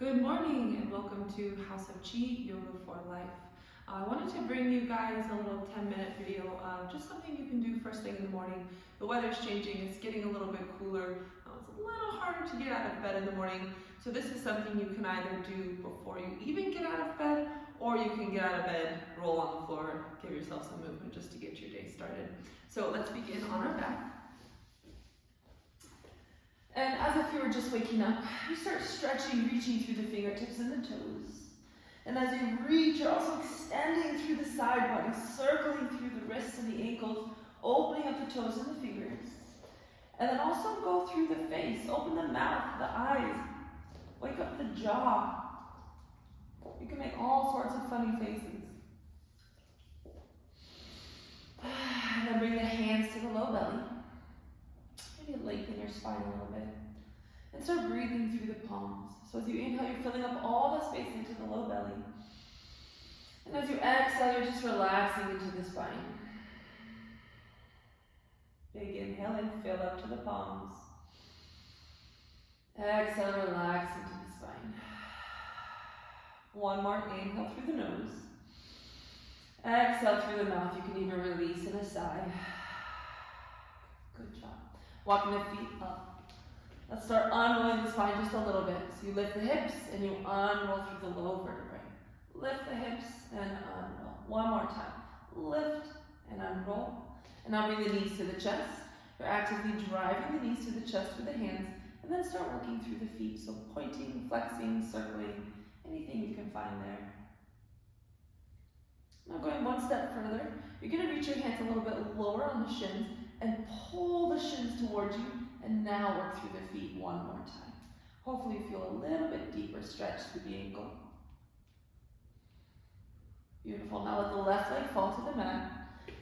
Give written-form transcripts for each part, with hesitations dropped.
Good morning and welcome to House of Chi Yoga for Life. I wanted to bring you guys a little 10-minute video of just something you can do first thing in the morning. The weather's changing, it's getting a little bit cooler. It's a little harder to get out of bed in the morning. So this is something you can either do before you even get out of bed, or you can get out of bed, roll on the floor, give yourself some movement just to get your day started. So let's begin on our back. And as if you were just waking up, you start stretching, reaching through the fingertips and the toes. And as you reach, you're also extending through the side body, circling through the wrists and the ankles, opening up the toes and the fingers. And then also go through the face, open the mouth, the eyes, wake up the jaw. You can make all sorts of funny faces. And then bring the hands to the low belly. Maybe lengthen your spine a little bit. And start breathing through the palms. So as you inhale, you're filling up all the space into the low belly. And as you exhale, you're just relaxing into the spine. Big inhale and fill up to the palms. Exhale, relax into the spine. One more inhale through the nose. Exhale through the mouth. You can even release in a sigh. Good job. Walking the feet up. Let's start unrolling the spine just a little bit. So you lift the hips and you unroll through the low vertebrae. Lift the hips and unroll. One more time. Lift and unroll. And now bring the knees to the chest. You're actively driving the knees to the chest with the hands. And then start working through the feet. So pointing, flexing, circling, anything you can find there. Now going one step further, you're going to reach your hands a little bit lower on the shins and pull the shins towards you, and now work through the feet one more time. Hopefully you feel a little bit deeper stretch through the ankle. Beautiful. Now let the left leg fall to the mat,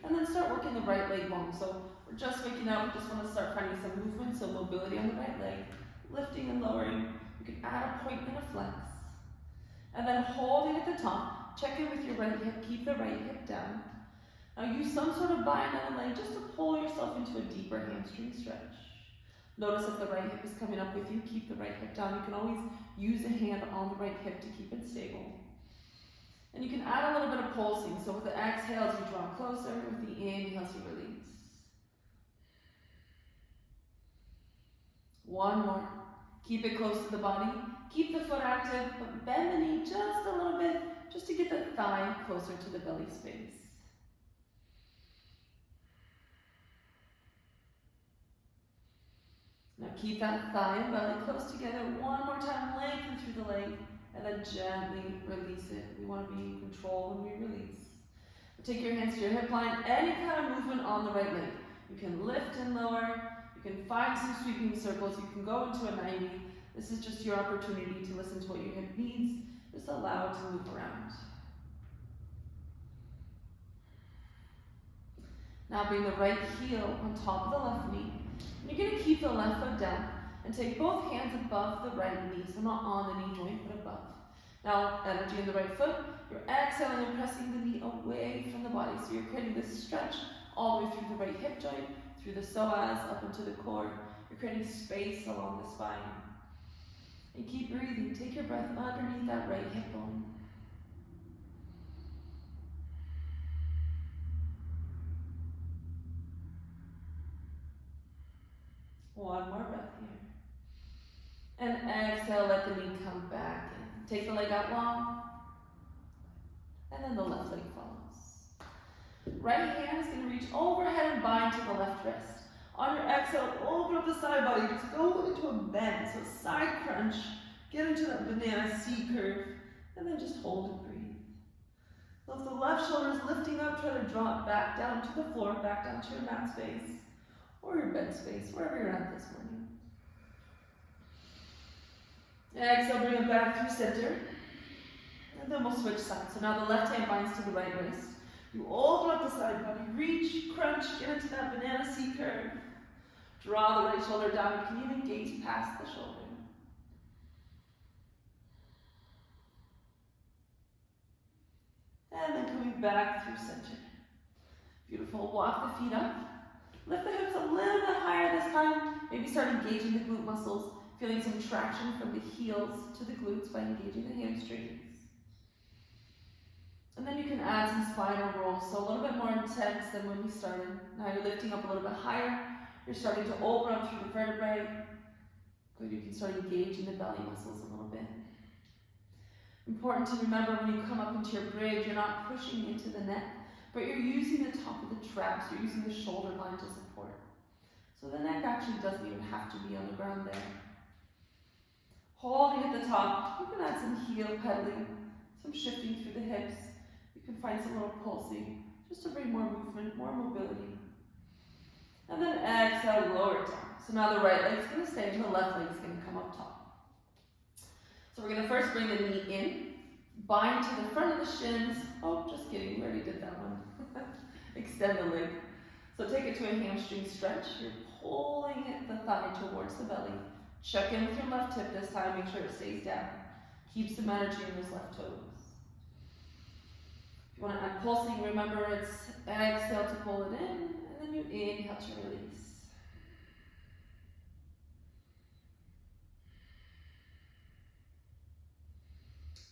and then start working the right leg long. So we're just waking up, we just want to start finding some movement, so mobility on the right leg, lifting and lowering. You can add a point and a flex. And then holding at the top, check in with your right hip, keep the right hip down. Now use some sort of bind on the leg just to pull yourself into a deeper hamstring stretch. Notice if the right hip is coming up with you, keep the right hip down. You can always use a hand on the right hip to keep it stable. And you can add a little bit of pulsing. So with the exhales, you draw closer. With the inhales, you release. One more. Keep it close to the body. Keep the foot active, but bend the knee just a little bit, just to get the thigh closer to the belly space. Now keep that thigh and belly close together. One more time, lengthen through the leg, and then gently release it. We want to be in control when we release. Take your hands to your hip line, any kind of movement on the right leg. You can lift and lower. You can find some sweeping circles. You can go into a 90. This is just your opportunity to listen to what your hip needs. Just allow it to move around. Now bring the right heel on top of the left knee. And you're going to keep the left foot down and take both hands above the right knee, so not on the knee joint, but above. Now, energy in the right foot, you're exhaling and pressing the knee away from the body. So you're creating this stretch all the way through the right hip joint, through the psoas, up into the core. You're creating space along the spine. And keep breathing. Take your breath underneath that right hip bone. One more breath here. And exhale, let the knee come back in. Take the leg out long. And then the left leg follows. Right hand is going to reach overhead and bind to the left wrist. On your exhale, open up the side body. Just go into a bend. So side crunch. Get into that banana C curve. And then just hold and breathe. So if the left shoulder is lifting up, try to drop back down to the floor, back down to your mat space. Or your bed space, wherever you're at this morning. Exhale, bring it back through center. And then we'll switch sides. So now the left hand binds to the right wrist. You open up the side body, reach, crunch, get into that banana C curve. Draw the right shoulder down. You can even gaze past the shoulder. And then coming back through center. Beautiful. Walk the feet up. Lift the hips a little bit higher this time. Maybe start engaging the glute muscles. Feeling some traction from the heels to the glutes by engaging the hamstrings. And then you can add some spinal rolls, so a little bit more intense than when we started. Now you're lifting up a little bit higher. You're starting to open up through the vertebrae. Good, you can start engaging the belly muscles a little bit. Important to remember when you come up into your bridge, you're not pushing into the neck, but you're using the top of the traps, you're using the shoulder line to support. So the neck actually doesn't even have to be on the ground there. Holding at the top, you can add some heel pedaling, some shifting through the hips. You can find some little pulsing, just to bring more movement, more mobility. And then exhale, lower it down. So now the right leg's going to stay and the left leg's going to come up top. So we're going to first bring the knee in, bind to the front of the shins. Oh, just kidding, we already did that one. Extend the leg. So take it to a hamstring stretch. You're pulling the thigh towards the belly. Check in with your left hip this time, make sure it stays down. Keep some energy in those left toes. If you want to add pulsing, remember it's exhale to pull it in, and then you inhale to release.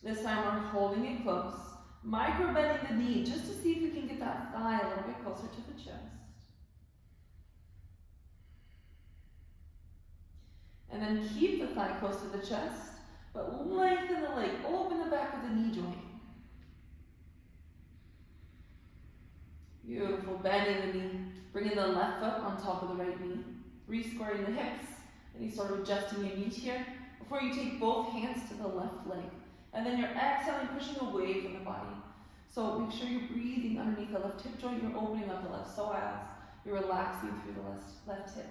This time we're holding it close, micro bending the knee just to see if we can get that thigh a little bit closer to the chest. And then keep the thigh close to the chest, but lengthen the leg, open the back of the knee joint. Beautiful, bending the knee, bringing the left foot on top of the right knee, re-squaring the hips, and you sort of adjusting your knees here before you take both hands to the left leg. And then you're exhaling, pushing away from the body. So make sure you're breathing underneath the left hip joint, you're opening up the left psoas, you're relaxing through the left hip.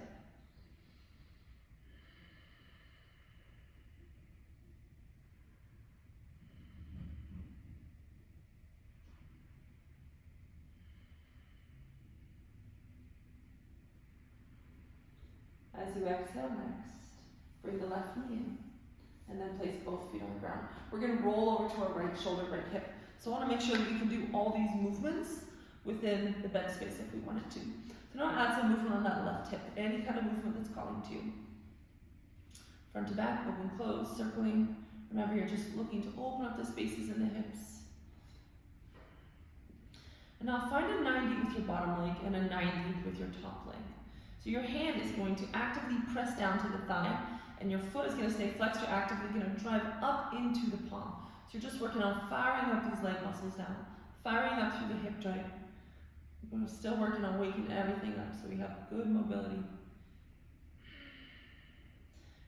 As you exhale next, bring the left knee in, and then place both feet on the ground. We're going to roll over to our right shoulder, right hip. So I want to make sure that we can do all these movements within the bed space if we wanted to. So now add some movement on that left hip, any kind of movement that's calling to you. Front to back, open, close, circling. Remember, you're just looking to open up the spaces in the hips. And now find a 90 with your bottom leg and a 90 with your top leg. So your hand is going to actively press down to the thigh, and your foot is going to stay flexed. You're actively going to drive up into the palm. So you're just working on firing up these leg muscles now, firing up through the hip joint. We're still working on waking everything up so we have good mobility.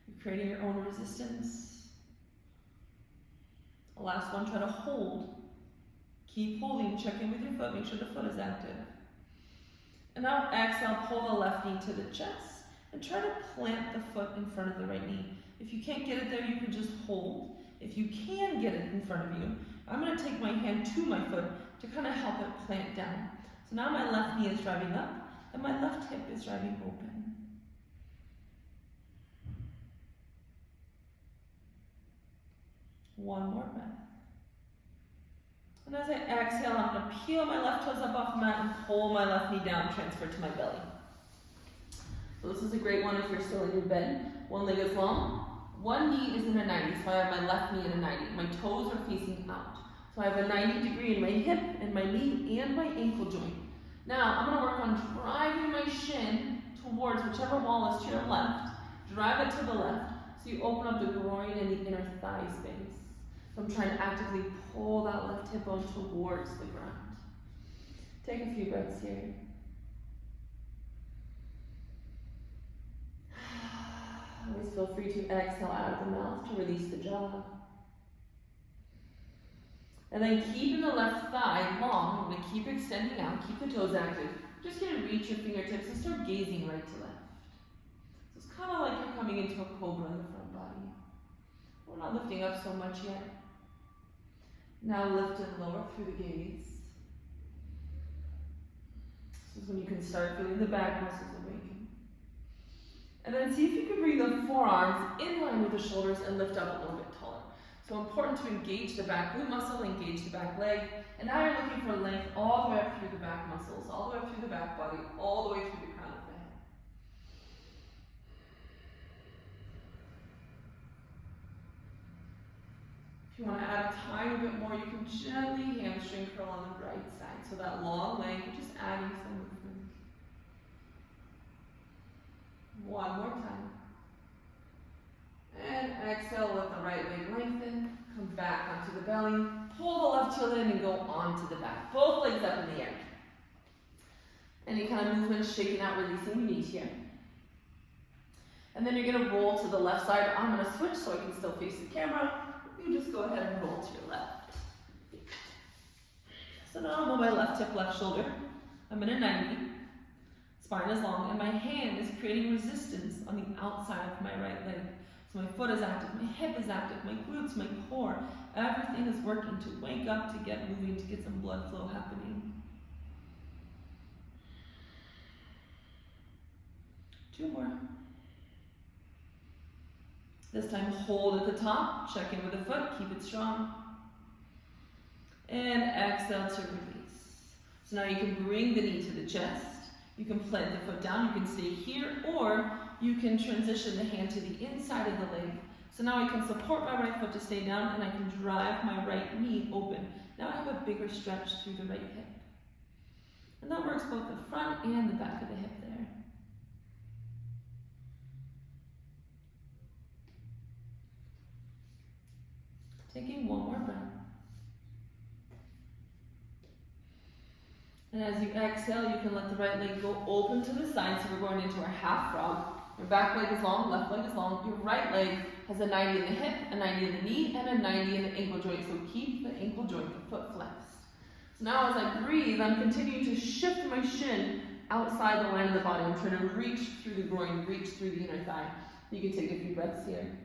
You're creating your own resistance. The last one, try to hold. Keep holding, check in with your foot, make sure the foot is active. And now exhale, pull the left knee to the chest and try to plant the foot in front of the right knee. If you can't get it there, you can just hold. If you can get it in front of you, I'm going to take my hand to my foot to kind of help it plant down. So now my left knee is driving up and my left hip is driving open. One more breath. And as I exhale, I'm going to peel my left toes up off the mat and pull my left knee down, transfer to my belly. So this is a great one if you're still in your bed. One leg is long, one knee is in a 90, so I have my left knee in a 90. My toes are facing out. So I have a 90 degree in my hip and my knee and my ankle joint. Now I'm going to work on driving my shin towards whichever wall is to your left. Drive it to the left so you open up the groin and the inner thigh space. So I'm trying to actively pull that left hip bone towards the ground. Take a few breaths here. Always feel free to exhale out of the mouth to release the jaw. And then keeping the left thigh long, I'm going to keep extending out, keep the toes active. Just going to reach your fingertips and start gazing right to left. So it's kind of like you're coming into a cobra in the front body. We're not lifting up so much yet. Now lift and lower through the gaze. This is when you can start feeling the back muscles awaken. And then see if you can bring the forearms in line with the shoulders and lift up a little bit taller. So important to engage the back glute muscle, engage the back leg. And now you're looking for length all the way up through the back muscles, all the way up through the back body, all the way through the crown of the head. If you want to add a tiny bit more, you can gently hamstring curl on the right side. So that long leg, just adding some movement. One more time. And exhale, let the right leg lengthen. Come back onto the belly. Pull the left heel in and go onto the back. Both legs up in the air. Any kind of movement, shaking out, releasing you need here. And then you're going to roll to the left side. I'm going to switch so I can still face the camera. You just go ahead and roll to your left. So now I'm on my left hip, left shoulder. I'm in a 90. Spine is long, and my hand is creating resistance on the outside of my right leg. So my foot is active, my hip is active, my glutes, my core. Everything is working to wake up, to get moving, to get some blood flow happening. 2 more. This time hold at the top, check in with the foot, keep it strong. And exhale to release. So now you can bring the knee to the chest. You can plant the foot down, you can stay here, or you can transition the hand to the inside of the leg. So now I can support my right foot to stay down and I can drive my right knee open. Now I have a bigger stretch through the right hip. And that works both the front and the back of the hip there. Taking one more breath. And as you exhale, you can let the right leg go open to the side. So we're going into our half frog. Your back leg is long, left leg is long. Your right leg has a 90 in the hip, a 90 in the knee, and a 90 in the ankle joint. So keep the ankle joint, the foot flexed. So now as I breathe, I'm continuing to shift my shin outside the line of the body. I'm trying to reach through the groin, reach through the inner thigh. You can take a few breaths here.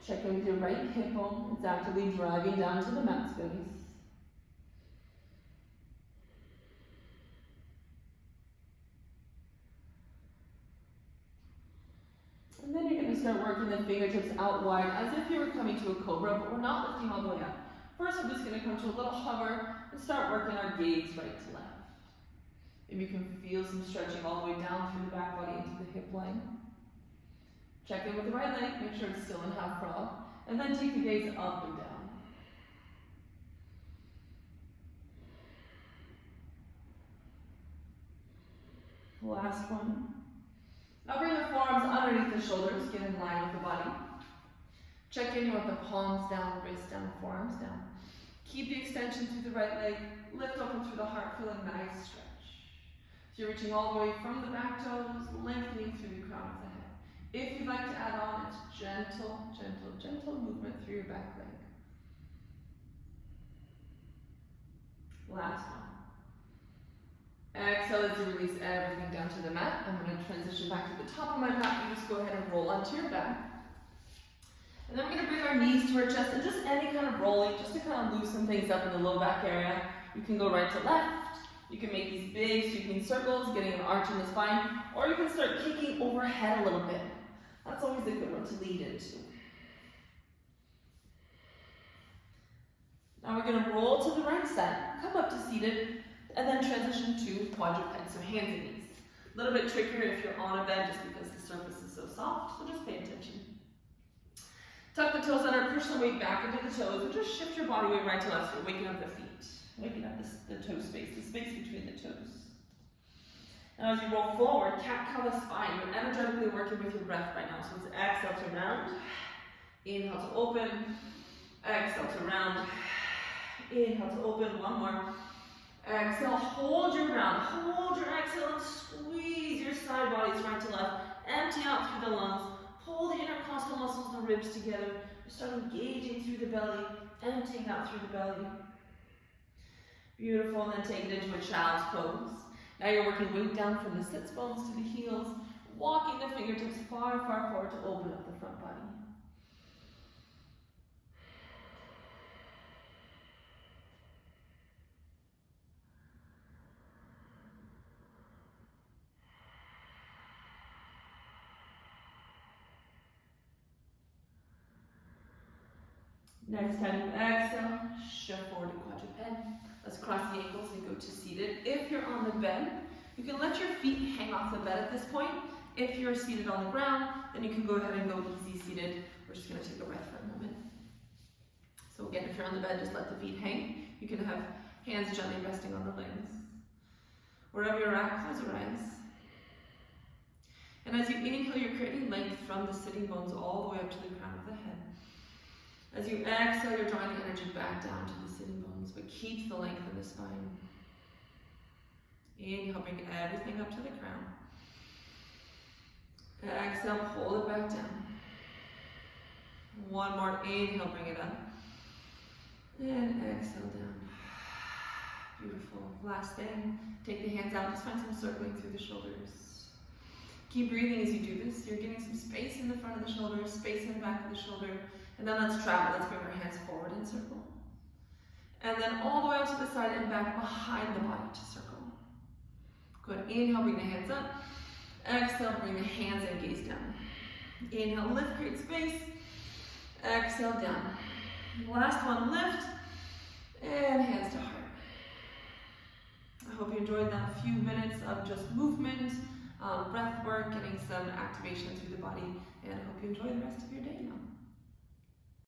Check in with your right hip bone. It's actively driving down to the mat space. And then you're going to start working the fingertips out wide as if you were coming to a cobra, but we're not lifting all the way up. First, we're just going to come to a little hover and start working our gaze right to left. Maybe you can feel some stretching all the way down through the back body into the hip line. Check in with the right leg, make sure it's still in half frog, and then take the gaze up and down. Last one. Now bring the forearms underneath the shoulders, get in line with the body. Check in with the palms down, wrists down, forearms down. Keep the extension through the right leg, lift open through the heart, feel a nice stretch. So you're reaching all the way from the back toes, lengthening through the crown of the head. If you'd like to add on, it's gentle, gentle, gentle movement through your back leg. Last one. Exhale as you release everything down to the mat. I'm going to transition back to the top of my mat. You just go ahead and roll onto your back. And then we're going to bring our knees to our chest and just any kind of rolling, just to kind of loosen things up in the low back area. You can go right to left. You can make these big sweeping circles, getting an arch in the spine, or you can start kicking overhead a little bit. That's always a good one to lead into. Now we're going to roll to the right side, come up to seated, and then transition to quadruped, so hands and knees. A little bit trickier if you're on a bed just because the surface is so soft, so just pay attention. Tuck the toes under, push the weight back into the toes, and just shift your body weight right to left, so you're waking up the feet, waking up the toe space, the space between the toes. Now as you roll forward, cat-cow the spine. You're energetically working with your breath right now. So it's exhale to round, inhale to open, exhale to round, inhale to open, one more. Exhale, hold your round, hold your exhale and squeeze your side bodies right to left. Empty out through the lungs, pull the intercostal muscles, the ribs together. Start engaging through the belly, emptying out through the belly. Beautiful, and then take it into a child's pose. Now you're working weight down from the sits bones to the heels, walking the fingertips far, far forward to open up the front body. Next time you exhale, shift forward to quadruped. Let's cross the ankles and go to seated. If you're on the bed, you can let your feet hang off the bed at this point. If you're seated on the ground, then you can go ahead and go easy seated. We're just going to take a breath for a moment. If you're on the bed, just let the feet hang. You can have hands gently resting on the legs. Wherever you're at, close your eyes. And as you inhale, you're creating length from the sitting bones all the way up to the crown of the head. As you exhale, you're drawing the energy back down to the sitting bones, but keep the length in the spine. Inhale, bring everything up to the crown. Exhale, pull it back down. One more, inhale, bring it up. And exhale down. Beautiful. Last thing, take the hands out, just find some circling through the shoulders. Keep breathing as you do this. You're getting some space in the front of the shoulder, space in the back of the shoulder. And then let's travel. Let's bring our hands forward and circle. And then all the way up to the side and back behind the body to circle. Good. Inhale, bring the hands up. Exhale, bring the hands and gaze down. Inhale, lift, create space. Exhale, down. Last one, lift. And hands to heart. I hope you enjoyed that few minutes of just movement, breath work, getting some activation through the body, and I hope you enjoy the rest of your day now.